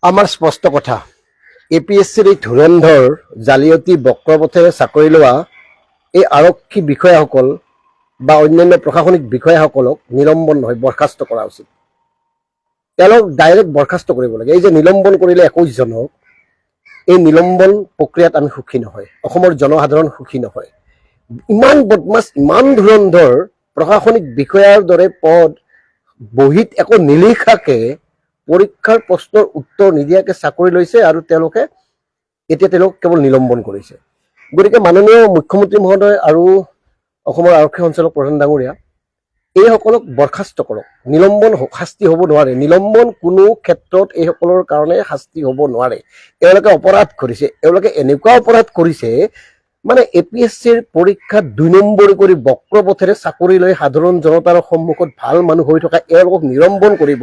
আমাৰ স্পষ্ট কথা এপিএছচিৰ এই ধুৰন্ধৰ জালিয়াতি বক্ৰপথেৰে চাকৰি লোৱা এই আৰক্ষী বিষয়াসকল বা অন্যান্য প্ৰশাসনিক বিষয়াসকলক নিলম্বন নহয় বৰখাস্ত কৰা উচিত। তেওঁলোক ডাইৰেক্ট বৰখাস্ত কৰিব লাগে। এই যে নিলম্বন কৰিলে 21 জনক, এই নিলম্বন প্ৰক্ৰিয়াত আমি সুখী নহয়, অসমৰ জনসাধাৰণ সুখী নহয়। ইমান বদমাছ, ইমান ধুৰন্ধৰ প্ৰশাসনিক বিষয়াৰ দৰে পদ বহীত একো নিলিখাকে পৰীক্ষাৰ প্ৰশ্নৰ উত্তৰ নিদিয়াকে চাকৰি লৈছে আৰু তেওঁলোকে কেৱল নিলম্বন কৰিছে। গতিকে মাননীয় মুখ্যমন্ত্ৰী মহোদয় আৰু অসমৰ আৰক্ষী সঞ্চালক প্ৰধান ডাঙৰীয়া এইসকলক বৰখাস্ত কৰক। নিলম্বন শাস্তি হ'ব নোৱাৰে। নিলম্বন কোনো ক্ষেত্ৰত এইসকলৰ কাৰণে শাস্তি হ'ব নোৱাৰে। এওঁলোকে অপৰাধ কৰিছে, এওঁলোকে এনেকুৱা অপৰাধ কৰিছে মানে এপিএছচিৰ পৰীক্ষাত 2 নম্বৰী কৰি বক্ৰপথেৰে চাকৰি লৈ সাধাৰণ জনতাৰ সন্মুখত ভাল মানুহ হৈ থকা এওঁলোকক নিলম্বন কৰিব।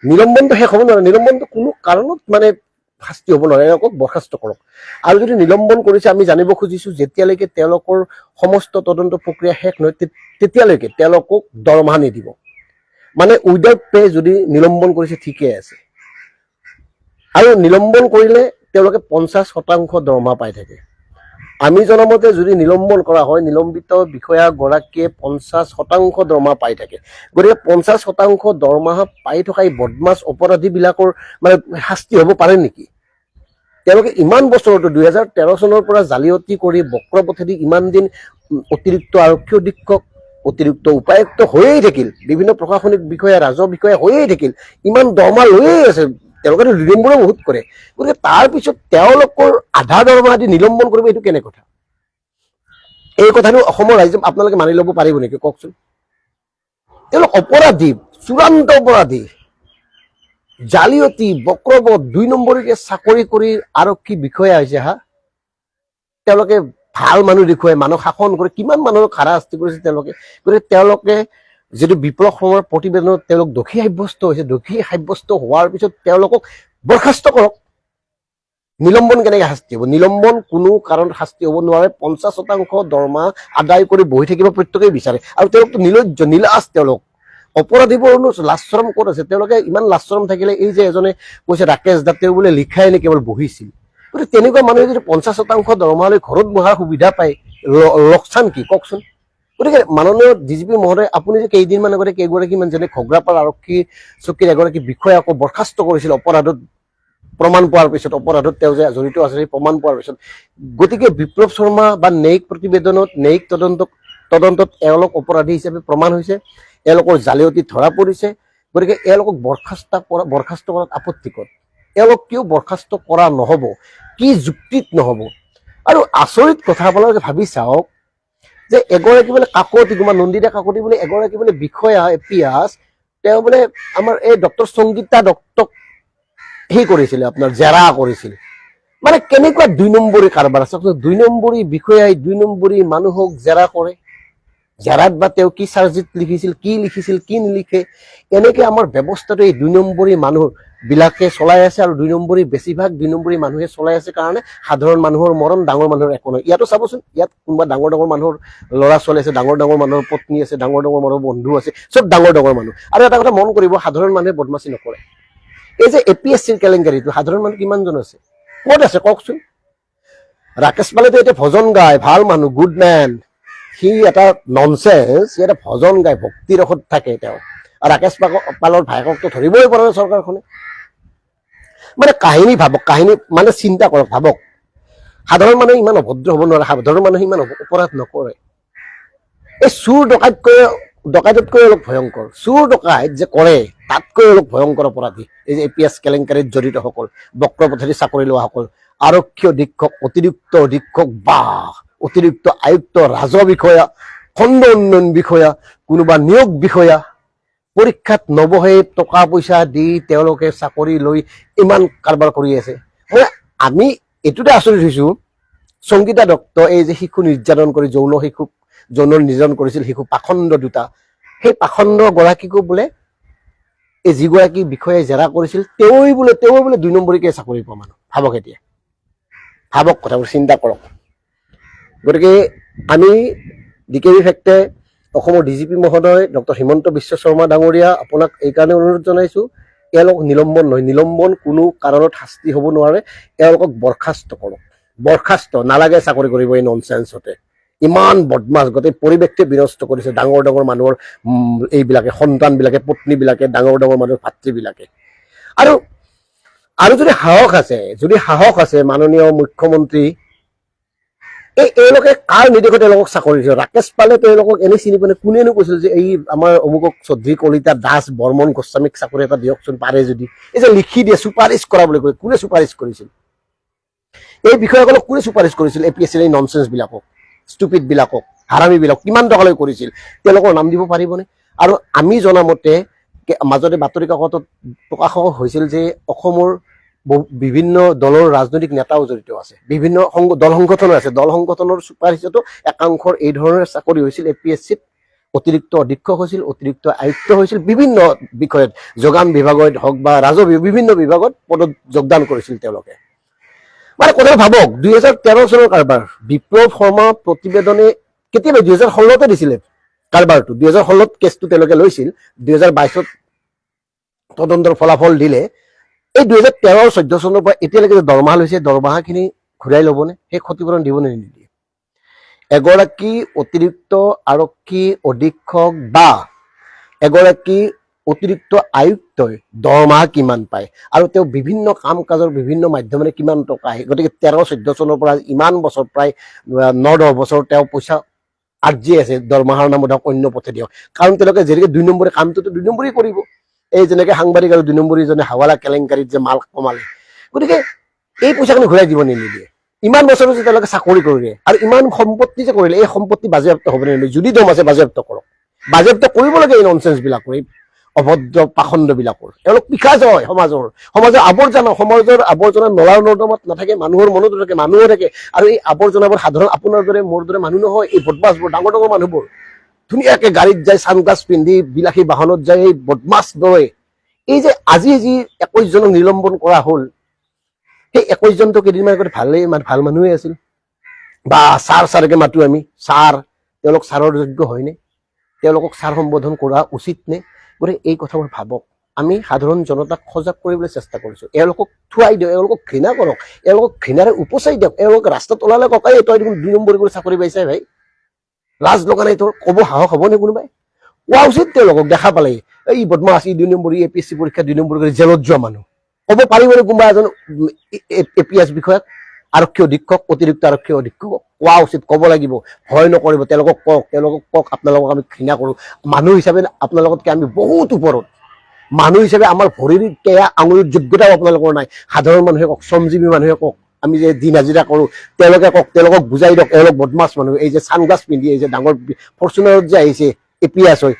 নিলম্বনটো শেষ হ'ব নোৱাৰে। নিলম্বনটো কোনো কাৰণত মানে শাস্তি হ'ব নোৱাৰে। এওঁলোকক বৰখাস্ত কৰক। আৰু যদি নিলম্বন কৰিছে আমি জানিব খুজিছো যেতিয়ালৈকে তেওঁলোকৰ সমস্ত তদন্ত প্ৰক্ৰিয়া শেষ নহয় তেতিয়ালৈকে তেওঁলোকক দৰমহা নিদিব। মানে উইদাউট পে যদি নিলম্বন কৰিছে ঠিকে আছে, আৰু নিলম্বন কৰিলে তেওঁলোকে 50% দৰমহা পাই থাকে। আমি জনামতে যদি নিলম্বন কৰা হয় নিলম্বিত বিষয়াগৰাকীয়ে 50% দৰমহা পাই থাকে। গতিকে 50% দৰমহা পাই থকা এই বদমাছ অপৰাধীবিলাকৰ মানে শাস্তি হ'ব পাৰে নেকি? তেওঁলোকে ইমান বছৰতো 2013 চনৰ পৰা জালিয়াতি কৰি বক্ৰপথেদি ইমান দিন অতিৰিক্ত আৰক্ষী অধীক্ষক, অতিৰিক্ত উপায়ুক্ত হৈয়ে থাকিল, বিভিন্ন প্ৰশাসনিক বিষয়া, ৰাজহ বিষয়া হৈয়ে থাকিল, ইমান দৰমহা লৈয়ে আছে। তেওঁলোকেতো নিলম্বনো বহুত কৰে। গতিকে তাৰ পিছত তেওঁলোকৰ আধা দৰমহা দি নিলম্বন কৰিব, এইটো কেনে কথা? এই কথাটো অসমৰ ৰাইজে আপোনালোকে মানি ল'ব পাৰিব নেকি কওকচোন? তেওঁলোক অপৰাধী, চূড়ান্ত অপৰাধী, জালিয়াতি বক্ৰপথ 2 নম্বৰীকে চাকৰি কৰি আৰক্ষী বিষয়া হৈছে। তেওঁলোকে ভাল মানুহ দেখুৱাই মানুহ শাসন কৰে, কিমান মানুহক হাৰাশাস্তি কৰিছে তেওঁলোকে। গতিকে তেওঁলোকে যিটো বিপ্লৱ সময়ৰ প্ৰতিবেদনত তেওঁলোক দোষী সাব্যস্ত হৈছে, দোষী সাব্যস্ত হোৱাৰ পিছত তেওঁলোকক বৰখাস্ত কৰক। নিলম্বন কেনেকে শাস্তি হ'ব? নিলম্বন কোনো কাৰণত শাস্তি হ'ব নোৱাৰে। 50% দৰমহা আদায় কৰি বহি থাকিব প্ৰত্যেকেই বিচাৰে। আৰু তেওঁলোকতো নিলজ্জ, নীলাজ। তেওঁলোক অপৰাধীবোৰনো লাজ-চৰম ক'ত আছে? তেওঁলোকে ইমান লাজ-চৰম থাকিলে এই যে এজনে কৈছে ৰাকেশ দাসেও বোলে লিখাই নে কেৱল বহিছিল। গতিকে তেনেকুৱা মানুহে যদি 50% দৰমহা লৈ ঘৰত বহাৰ সুবিধা পায়, লোকচান কি কওকচোন? গতিকে মাননীয় ডিজিপি মহোদয়, আপুনি যে কেইদিনমান আগতে কেইগৰাকীমান যেনে ঘগ্ৰাপাৰ আৰক্ষী চকীৰ এগৰাকী বিষয়াকো বৰখাস্ত কৰিছিল অপৰাধত প্ৰমাণ পোৱাৰ পিছত, অপৰাধত তেওঁ যে জড়িত আছে সেই প্ৰমাণ পোৱাৰ পিছত। গতিকে বিপ্লৱ শৰ্মা বা ন্যায়িক প্ৰতিবেদনত, ন্যায়িক তদন্তত এওঁলোক অপৰাধী হিচাপে প্ৰমাণ হৈছে, এওঁলোকৰ জালিয়াতি ধৰা পৰিছে। গতিকে এওঁলোকক বৰখাস্ত কৰাত আপত্তি ক'ত? এওঁলোক কিয় বৰখাস্ত কৰা নহ'ব? কি যুক্তিত নহ'ব? আৰু আচৰিত কথা আপোনালোকে ভাবি চাওক যে এগৰাকী বোলে কাকতি, কুমাৰ নন্দিতা কাকতি বোলে এগৰাকী বোলে বিষয়া এপিয়াছ, তেওঁ বোলে আমাৰ এই ডক্টৰ সংগীতা দত্তক কৰিছিলে, আপোনাৰ জেৰা কৰিছিল। মানে কেনেকুৱা 2 নম্বৰী কাৰবাৰ আছে? 2 নম্বৰী বিষয়াই 2 নম্বৰী মানুহক জেৰা কৰে। জেৰাত বা তেওঁ কি চাৰ্জিত লিখিছিল, কি নিলিখে, এনেকে আমাৰ ব্যৱস্থাটো এই 2 নম্বৰী মানুহ বিলাকে চলাই আছে। আৰু 2 নম্বৰী, বেছিভাগ 2 নম্বৰী মানুহে চলাই আছে কাৰণে সাধাৰণ মানুহৰ মৰণ, ডাঙৰ মানুহৰ একো নহয়। ইয়াতো চাবচোন, ইয়াত কোনোবা ডাঙৰ মানুহৰ ল'ৰা ছোৱালী আছে, ডাঙৰ মানুহৰ পত্নী আছে, ডাঙৰ মানুহৰ বন্ধু আছে, চব ডাঙৰ মানুহ। আৰু এটা কথা মন কৰিব, সাধাৰণ মানুহে বদমাচি নকৰে। এই যে এপিএছচিৰ কেলেংকাৰীটো সাধাৰণ মানুহ কিমানজন আছে, ক'ত আছে কওকচোন? ৰাকেশ পালেতো এতিয়া ভজন গায়, ভাল মানুহ, গুড মেন। সি এটা ননচেন্স, সি এটা ভজন গায়, ভক্তি ৰসত থাকে তেওঁ। আৰু ৰাকেশ পালৰ ভায়েককতো ধৰিবই পৰা নাই চৰকাৰখনে। মানে কাহিনী ভাবক, কাহিনী মানে চিন্তা কৰক, ভাবক। সাধাৰণ মানুহে ইমান অভদ্ৰ হ'ব নোৱাৰে, সাধাৰণ মানুহে ইমান অপৰাধ নকৰে। এই চুৰ ডকাইতকৈ অলপ ভয়ংকৰ। চুৰ ডকাইত যে কৰে তাতকৈ অলপ ভয়ংকৰ অপৰাধী এই যে এপিএছ কেলেংকাৰীত জড়িতসকল, বক্ৰপথেদি চাকৰি লোৱাসকল, আৰক্ষী অধীক্ষক, অতিৰিক্ত অধীক্ষক বা অতিৰিক্ত আয়ুক্ত, ৰাজহ বিষয়া, খণ্ড উন্নয়ন বিষয়া, কোনোবা নিয়োগ বিষয়া, পৰীক্ষাত নবহে টকা পইচা দি তেওঁলোকে চাকৰি লৈ ইমান কাৰবাৰ কৰি আছে। আমি এইটোতে আচৰিত হৈছো, সংগীতা দত্ত এই যে শিশু নিৰ্যাতন কৰি যৌন নিৰ্যাতন কৰিছিল শিশু, পাখণ্ড 2টা, সেই পাখণ্ড গৰাকীকো বোলে এই যিগৰাকী বিষয়াই জেৰা কৰিছিল তেওঁ বোলে 2 নম্বৰীকে চাকৰি পোৱা মানুহ। ভাবক এতিয়া, ভাবক কথাবোৰ চিন্তা কৰক। গতিকে আমি ডিকেবি ফেক্টে অসমৰ ডিজিপি মহোদয় ডক্টৰ হিমন্ত বিশ্ব শৰ্মা ডাঙৰীয়া, আপোনাক এই কাৰণে অনুৰোধ জনাইছো এওঁলোক নিলম্বন নহয়, নিলম্বন কোনো কাৰণত শাস্তি হ'ব নোৱাৰে, এওঁলোকক বৰখাস্ত কৰক, বৰখাস্ত, নালাগে চাকৰি কৰিব এই ননচেন্সতে। ইমান বদমাছ, গোটেই পৰিৱেশকে বিনষ্ট কৰিছে ডাঙৰ ডাঙৰ মানুহৰ এইবিলাকে, সন্তানবিলাকে, পত্নীবিলাকে, ডাঙৰ ডাঙৰ মানুহৰ ভাতৃবিলাকে। আৰু আৰু যদি সাহস আছে মাননীয় মুখ্যমন্ত্ৰী, এওঁলোকে কাৰ নিৰ্দেশত তেওঁলোকক চাকৰি দিছে? ৰাকেশ পালে তেওঁলোকক এনেই চিনি পোৱা নাই, কোনেনো কৈছিল যে এই আমাৰ অমুকক চৌধুৰী কলিতা দাস বৰ্মন গোস্বামীক চাকৰি এটা দিয়কচোন পাৰে যদি? এই যে লিখি দিয়ে চুপাৰিচ কৰা বুলি কয়, কোনে চুপাৰিচ কৰিছিল? এই বিষয়াসকলক কোনে চুপাৰিচ কৰিছিল? APSCৰ এই ননচেন্স বিলাকক, ষ্টুপিড বিলাকক, হাৰামীবিলাক কিমান টকালৈ কৰিছিল? তেওঁলোকৰ নাম দিব পাৰিবনে? আৰু আমি জনামতে মাজতে বাতৰি কাকতত প্ৰকাশ হৈছিল যে অসমৰ বিভিন্ন দলৰ ৰাজনৈতিক নেতাও জড়িত আছে, বিভিন্ন দল সংগঠনো আছে, দল সংগঠনৰ চুপাৰিচতো একাংশৰ এই ধৰণৰ চাকৰি হৈছিল APSCত, অতিৰিক্ত অধীক্ষক হৈছিল, অতিৰিক্ত আয়ুক্ত হৈছিল, বিভিন্ন বিষয়ত, যোগান বিভাগত হওক বা ৰাজহ বিভিন্ন বিভাগত পদত যোগদান কৰিছিল তেওঁলোকে। মানে কথাটো ভাবক, 2013 চনৰ কাৰবাৰ, বিপ্লৱ শৰ্মা প্ৰতিবেদনে কেতিয়াবা 2016তে দিছিলে কাৰবাৰটো, 2016ত কেছটো তেওঁলোকে লৈছিল, 2022ত তদন্তৰ ফলাফল দিলে। এই 2013-14 চনৰ পৰা এতিয়ালৈকে যে দৰমহা লৈছে, দৰমহাখিনি ঘূৰাই ল'বনে? সেই ক্ষতিপূৰণ দিবনে নিদিয়ে? এগৰাকী অতিৰিক্ত আৰক্ষী অধীক্ষক বা এগৰাকী অতিৰিক্ত আয়ুক্তই দৰমহা কিমান পায় আৰু তেওঁ বিভিন্ন কাম কাজৰ বিভিন্ন মাধ্যমেৰে কিমান টকা আহে? গতিকে 13-14 চনৰ পৰা ইমান বছৰ, প্ৰায় 9-10 বছৰ তেওঁ পইচা আৰ্জি আছে, দৰমহাৰ নামত হওক অন্য পথে দিয়ক। কাৰণ তেওঁলোকে যেনেকৈ 2 নম্বৰী কামটোতো 2 নম্বৰী কৰিব, এই যেনেকৈ সাংবাদিক আৰু 2 নম্বৰীজনে হাৱালা কেলেংকাৰীত যে মাল কমালে। গতিকে এই পইচাখিনি ঘূৰাই দিব নিদিয়ে? ইমান বছৰ যে তেওঁলোকে চাকৰি কৰিলে আৰু ইমান সম্পত্তি যে কৰিলে, এই সম্পত্তি বাজেয়াপ্ত হ'ব নে নিদিয়ে? যদি দম আছে বাজেয়াপ্ত কৰক, বাজেয়াপ্ত কৰিব লাগে এই ননচেন্স বিলাকৰ, এই অভদ্ৰ পাখণ্ড বিলাকৰ। এওঁলোক পিখাজ হয় সমাজৰ আৱৰ্জনা, সমাজৰ আৱৰ্জনা নলাৰ নৰ্দমাত নাথাকে, মানুহৰ মনতো থাকে, মানুহে থাকে। আৰু এই আৱৰ্জনাবোৰ সাধাৰণ আপোনাৰ দৰে মোৰ দৰে মানুহ নহয়, এই বদমাছবোৰ, ডাঙৰ ডাঙৰ মানুহবোৰ ধুনীয়াকে গাড়ীত যায়, ছানগ্লাছ পিন্ধি বিলাসী বাহনত যায়, এই বদমাছ দৰে। এই যে আজি যি 21 জনক নিলম্বন কৰা হ'ল, সেই 21 জনটো কেইদিনমান আগতে ভাল মানুহে আছিল, বা ছাৰকে মাতো আমি, ছাৰ, তেওঁলোক ছাৰৰ যোগ্য হয়নে? তেওঁলোকক ছাৰ সম্বোধন কৰা উচিত নে? গতিকে এই কথাবোৰ ভাবক। আমি সাধাৰণ জনতাক সজাগ কৰিবলৈ চেষ্টা কৰিছো। এওঁলোকক থুৱাই দিয়ক, এওঁলোকক ঘৃণা কৰক, এওঁলোকক ঘৃণাৰে উপচাই দিয়ক। এওঁলোক ৰাস্তাত ওলালে ককাই তই দেখোন 2 নম্বৰ কৰি চাকৰি পাইছে ভাই, লাজ লগা নাই তোৰ? ক'ব সাহস হ'বনে কোনোবাই? কোৱা উচিত তেওঁলোকক দেখা পালে, এই বদমাছ, ই 2 নম্বৰ APSC পৰীক্ষা 2 নম্বৰ কৰি জেলত যোৱা মানুহ। ক'ব পাৰিবনে কোনোবা এজন APS বিষয়াক, আৰক্ষী অধীক্ষক, অতিৰিক্ত আৰক্ষী অধীক্ষকক? কোৱা উচিত, ক'ব লাগিব, ভয় নকৰিব। তেওঁলোকক কওক আপোনালোকক আমি ঘৃণা কৰো, মানুহ হিচাপে আপোনালোকতকে আমি বহুত ওপৰত, মানুহ হিচাপে আমাৰ ভৰিৰ কেয়া আঙুলিৰ যোগ্যতাও আপোনালোকৰ নাই। সাধাৰণ মানুহে কওক, শ্ৰমজীৱী মানুহে কওক, আমি যে দিন হাজিৰা কৰো, তেওঁলোকে কওক, তেওঁলোকক বুজাই দিয়ক, এওঁলোক বদমাছ মানুহ। এই যে ছানগ্লাছ পিন্ধি, এই যে ডাঙৰ ফৰ্চুনাৰত যে আহিছে APS হয়,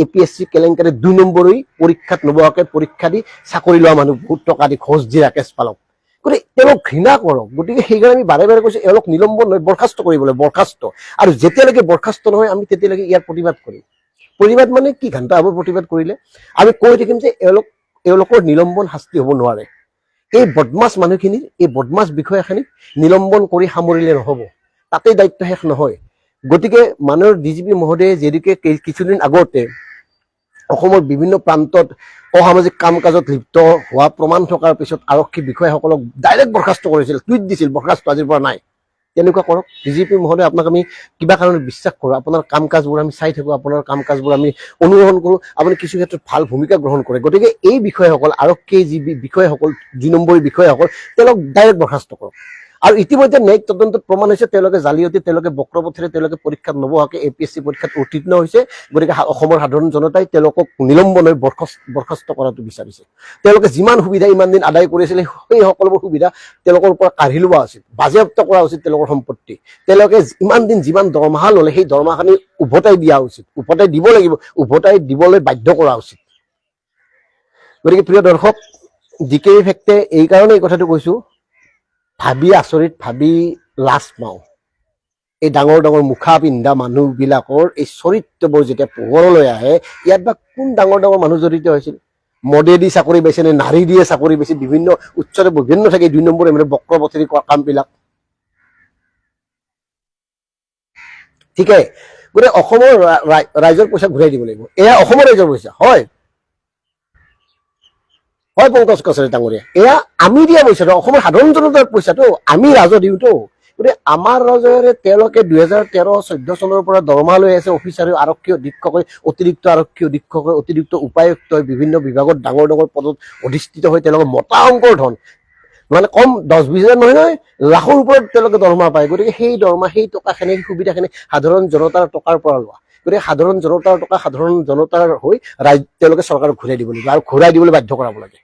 APSC কেলেংকাৰী 2 নম্বৰী পৰীক্ষাত নবহাকে পৰীক্ষা দি চাকৰি লোৱা মানুহ, বহুত টকা দি ঘোষ দি ৰাকেশ পালক। গতিকে তেওঁলোক ঘৃণা কৰক। গতিকে সেইকাৰণে আমি বাৰে বাৰে কৈছো, এওঁলোক নিলম্বন নহয়, বৰখাস্ত কৰিবলৈ, বৰখাস্ত। আৰু যেতিয়ালৈকে বৰখাস্ত নহয় আমি তেতিয়ালৈকে ইয়াৰ প্ৰতিবাদ কৰিম। প্ৰতিবাদ মানে কি? ঘণ্টা হ'ব প্ৰতিবাদ কৰিলে আমি কৈ থাকিম যে এওঁলোকৰ নিলম্বন শাস্তি হ'ব নোৱাৰে। এই বদমাছ মানুহখিনিৰ, এই বদমাছ বিষয়াখিনিক নিলম্বন কৰি সামৰিলে নহ'ব, তাতেই দায়িত্ব শেষ নহয়। গতিকে মাননীয় DGP মহোদয়ে যেনেকৈ কিছুদিন আগতে অসমৰ বিভিন্ন প্ৰান্তত অসামাজিক কাম কাজত লিপ্ত হোৱা প্ৰমাণ থকাৰ পিছত আৰক্ষী বিষয়াসকলক ডাইৰেক্ট বৰখাস্ত কৰিছিল, টুইট দিছিল, বৰখাস্ত আজিৰ পৰা নাই। তেনেকুৱা কৰক। DGP মহোদয়, আপোনাক আমি কিবা কাৰণত বিশ্বাস কৰোঁ, আপোনাৰ কাম কাজবোৰ আমি চাই থাকোঁ, আপোনাৰ কাম কাজবোৰ আমি অনুসৰণ কৰোঁ, আপুনি কিছু ক্ষেত্ৰত ভাল ভূমিকা গ্ৰহণ কৰে। গতিকে এই বিষয়াসকল, আৰক্ষী যি বিষয়াসকল, 2 নম্বৰী বিষয়াসকল, তেওঁলোক ডাইৰেক্ট বৰখাস্ত কৰক। আৰু ইতিমধ্যে ন্যায়িক তদন্তত প্ৰমাণ হৈছে তেওঁলোকে জালিয়াতি, তেওঁলোকে বক্ৰপথেৰে তেওঁলোকে পৰীক্ষাত নবহাকে APSC পৰীক্ষাত উত্তীৰ্ণ হৈছে। গতিকে অসমৰ সাধাৰণ জনতাই তেওঁলোকক নিলম্বন হৈ বৰখাস্ত কৰাটো বিচাৰিছে। তেওঁলোকে যিমান সুবিধা ইমান দিন আদায় কৰিছিলে, সেই সকলোবোৰ সুবিধা তেওঁলোকৰ পৰা কাঢ়ি লোৱা উচিত, বাজেয়াপ্ত কৰা উচিত তেওঁলোকৰ সম্পত্তি। তেওঁলোকে ইমান দিন যিমান দৰমহা ল'লে, সেই দৰমহাখিনি উভতাই দিয়া উচিত, উভতাই দিব লাগিব, উভতাই দিবলৈ বাধ্য কৰা উচিত। গতিকে প্ৰিয় দৰ্শক, DK ইফেক্টে এই কাৰণে এই কথাটো কৈছো, ভাবি আচৰিত, ভাবি লাজ পাওঁ। এই ডাঙৰ ডাঙৰ মুখা পিন্ধা মানুহবিলাকৰ এই চৰিত্ৰবোৰ যেতিয়া পোহৰলৈ আহে, ইয়াত বা কোন ডাঙৰ ডাঙৰ মানুহ জড়িত হৈছিল? মদেদি চাকৰি পাইছে নে নাৰী দিয়ে চাকৰি পাইছে? বিভিন্ন উৎসৰে বিভিন্ন থাকে 2 নম্বৰ বক্ৰপথেৰি কামবিলাক। ঠিকে, গতিকে অসমৰ ৰাইজৰ পইচা ঘূৰাই দিব লাগিব। এয়া অসমৰ ৰাইজৰ পইচা হয়। হয় পংকজ কছাৰী ডাঙৰীয়া, এয়া আমি দিয়া পইচাটো, অসমৰ সাধাৰণ জনতাৰ পইচাটো, আমি ৰাজহ দিওঁতো। গতিকে আমাৰ ৰাজহেৰে তেওঁলোকে 2013-14 চনৰ পৰা দৰমহা লৈ আছে, অফিচাৰ, আৰক্ষী অধীক্ষক, অতিৰিক্ত আৰক্ষী অধীক্ষক, অতিৰিক্ত উপায়ুক্ত, বিভিন্ন বিভাগত ডাঙৰ ডাঙৰ পদত অধিষ্ঠিত হৈ তেওঁলোকে মতা অংকৰ ধন, মানে কম 10-20 হাজাৰ নহয়, লাখৰ ওপৰত তেওঁলোকে দৰমহা পায়। গতিকে সেই দৰমহা, সেই টকাখিনি, সুবিধাখিনি সাধাৰণ জনতাৰ টকাৰ পৰা লোৱা। গতিকে সাধাৰণ জনতাৰ টকা সাধাৰণ জনতাৰ হৈ তেওঁলোকে চৰকাৰক ঘূৰাই দিব লাগিব, আৰু ঘূৰাই দিবলৈ বাধ্য কৰাব লাগে।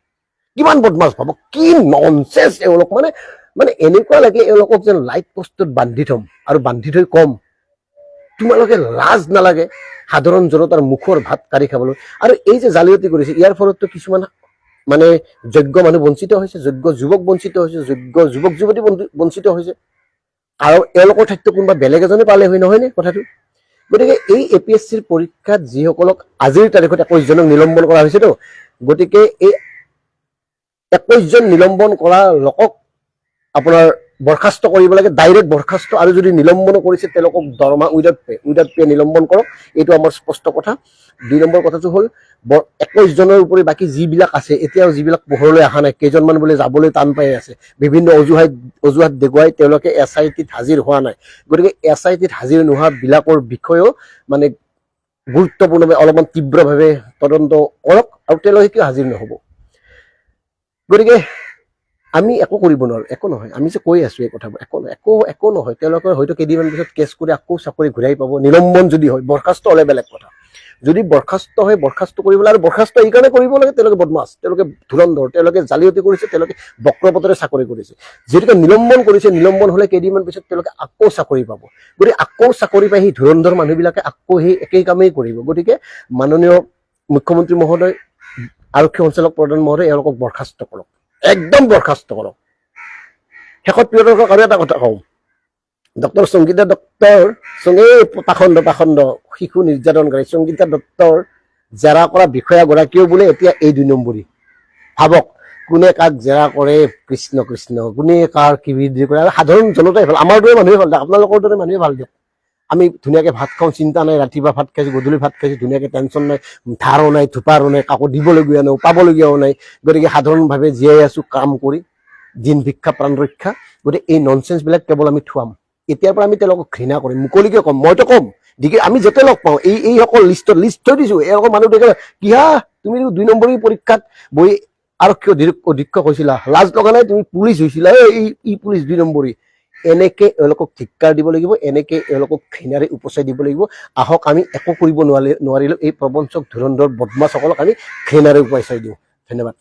কিমান বদমাছ ভাবক, কি ননচেন্স এওঁলোক, মানে এনেকুৱা লাগে এওঁলোকক যেন লাইট পোষ্টত বান্ধি থম, আৰু বান্ধি থৈ কম তোমালোকে লাজ নালাগে সাধাৰণ জনতাৰ মুখৰ ভাত কাঢ়ি খাবলৈ। আৰু এই যে জালিয়াতি কৰিছে, ইয়াৰ ফলততো কিছুমান মানে যোগ্য মানুহ বঞ্চিত হৈছে, যোগ্য যুৱক বঞ্চিত হৈছে, যোগ্য যুৱক যুৱতী বঞ্চিত হৈছে, আৰু এওঁলোকৰ ঠাইততো কোনোবা বেলেগ এজনে পালে হয়, নহয়নে কথাটো? গতিকে এই APSCৰ পৰীক্ষাত যিসকলক আজিৰ তাৰিখত 21 জনক নিলম্বন কৰা হৈছেতো, গতিকে এই 21 জন নিলম্বন কৰা লোকক আপোনাৰ বৰখাস্ত কৰিব লাগে, ডাইৰেক্ট বৰখাস্ত, আৰু যদি নিলম্বন কৰিছে তেওঁলোকক দৰমহা উইদাউট পে নিলম্বন কৰক, এইটো আমাৰ স্পষ্ট কথা। 2 নম্বৰ কথাটো হ'ল 21 জনৰ উপৰি বাকী যিবিলাক আছে, এতিয়াও যিবিলাক পোহৰলৈ অহা নাই, কেইজনমান বোলে যাবলৈ টান পাই আছে, বিভিন্ন অজুহাত দেখুৱাই তেওঁলোকে SITত হাজিৰ হোৱা নাই। গতিকে SITত হাজিৰ নোহোৱা বিলাকৰ বিষয়েও মানে গুৰুত্বপূৰ্ণভাৱে অলপমান তীব্ৰভাৱে তদন্ত কৰক, আৰু তেওঁলোকে কিয় হাজিৰ নহ'ব। গতিকে আমি একো কৰিব নোৱাৰো, একো নহয়, আমি যে কৈ আছো এই কথাবোৰ, একো নহয়। তেওঁলোকে হয়তো কেইদিনমান পিছত কেছ কৰি আকৌ চাকৰি ঘূৰাই পাব, নিলম্বন যদি হয়। বৰখাস্ত হ'লে বেলেগ কথা, যদি বৰখাস্ত হয়, বৰখাস্ত কৰিবলৈ, আৰু বৰখাস্ত এইকাৰণে কৰিব লাগে, তেওঁলোকে বদমাছ, তেওঁলোকে ধুৰন্ধৰ, তেওঁলোকে জালিয়াতি কৰিছে, তেওঁলোকে বক্ৰপথৰে চাকৰি কৰিছে। যিহেতুকে নিলম্বন কৰিছে, নিলম্বন হ'লে কেইদিনমান পিছত তেওঁলোকে আকৌ চাকৰি পাব। গতিকে আকৌ চাকৰি পাই সেই ধুৰন্ধৰ মানুহবিলাকে আকৌ সেই একেই কামেই কৰিব। গতিকে মাননীয় মুখ্যমন্ত্ৰী মহোদয়, আৰক্ষী সঞ্চালক প্ৰধান মহোদয়, এওঁলোকক বৰখাস্ত কৰক, একদম বৰখাস্ত কৰক। শেষত প্ৰিয় দৰ্শক আৰু এটা কথা কওঁ, ডক্টৰ সংগীতা দত্তৰ পাখণ্ড শিশু নিৰ্যাতনকাৰী সংগীতা দত্তৰ জেৰা কৰা বিষয়াগৰাকীও বোলে এতিয়া এই 2 নম্বৰী। ভাবক, কোনে কাক জেৰা কৰে, কৃষ্ণ কৃষ্ণ, কোনে কাৰ কি বৃদ্ধি কৰে, আৰু সাধাৰণ জনতাই ভাল, আমাৰ দৰে মানুহে ভাল, আপোনালোকৰ দৰে মানুহে ভাল দিয়ক। আমি ধুনীয়াকে ভাত খাওঁ, চিন্তা নাই, ৰাতিপুৱা ভাত খাইছো, গধূলি ভাত খাইছো, ধুনীয়াকে টেনচন নাই, ধাৰো নাই, থোপাৰো নাই, কাকো দিবলগীয়া নাই, পাবলগীয়াও নাই। গতিকে সাধাৰণভাৱে জীয়াই আছো কাম কৰি, দিন ভিক্ষা প্ৰাণ ৰক্ষা। গতিকে এই ননচেন্স বিলাক কেৱল আমি থুৱাম। এতিয়াৰ পৰা আমি তেওঁলোকক ঘৃণা কৰিম, মুকলিকে ক'ম, মইতো ক'ম, আমি যেতিয়া লগ পাওঁ এইসকল লিষ্ট থৈ দিছো, এওঁলোকৰ মানুহ দেখে, কিহা তুমি 2 নম্বৰী পৰীক্ষাত বহি আৰক্ষী অধীক্ষক হৈছিলা, লাজ লগা নাই? তুমি পুলিচ হৈছিলা, এই পুলিচ 2 নম্বৰী। এনেকে এওঁলোকক ধিক্কাৰ দিব লাগিব, এনেকে এওঁলোকক ঘৃণাৰে উপচাই দিব লাগিব। আহক, আমি একো কৰিব নোৱাৰিলেও এই প্ৰবঞ্চক ধুৰন্ধৰ বদমাছসকলক আমি ঘৃণাৰে উপচাই দিওঁ। ধন্যবাদ।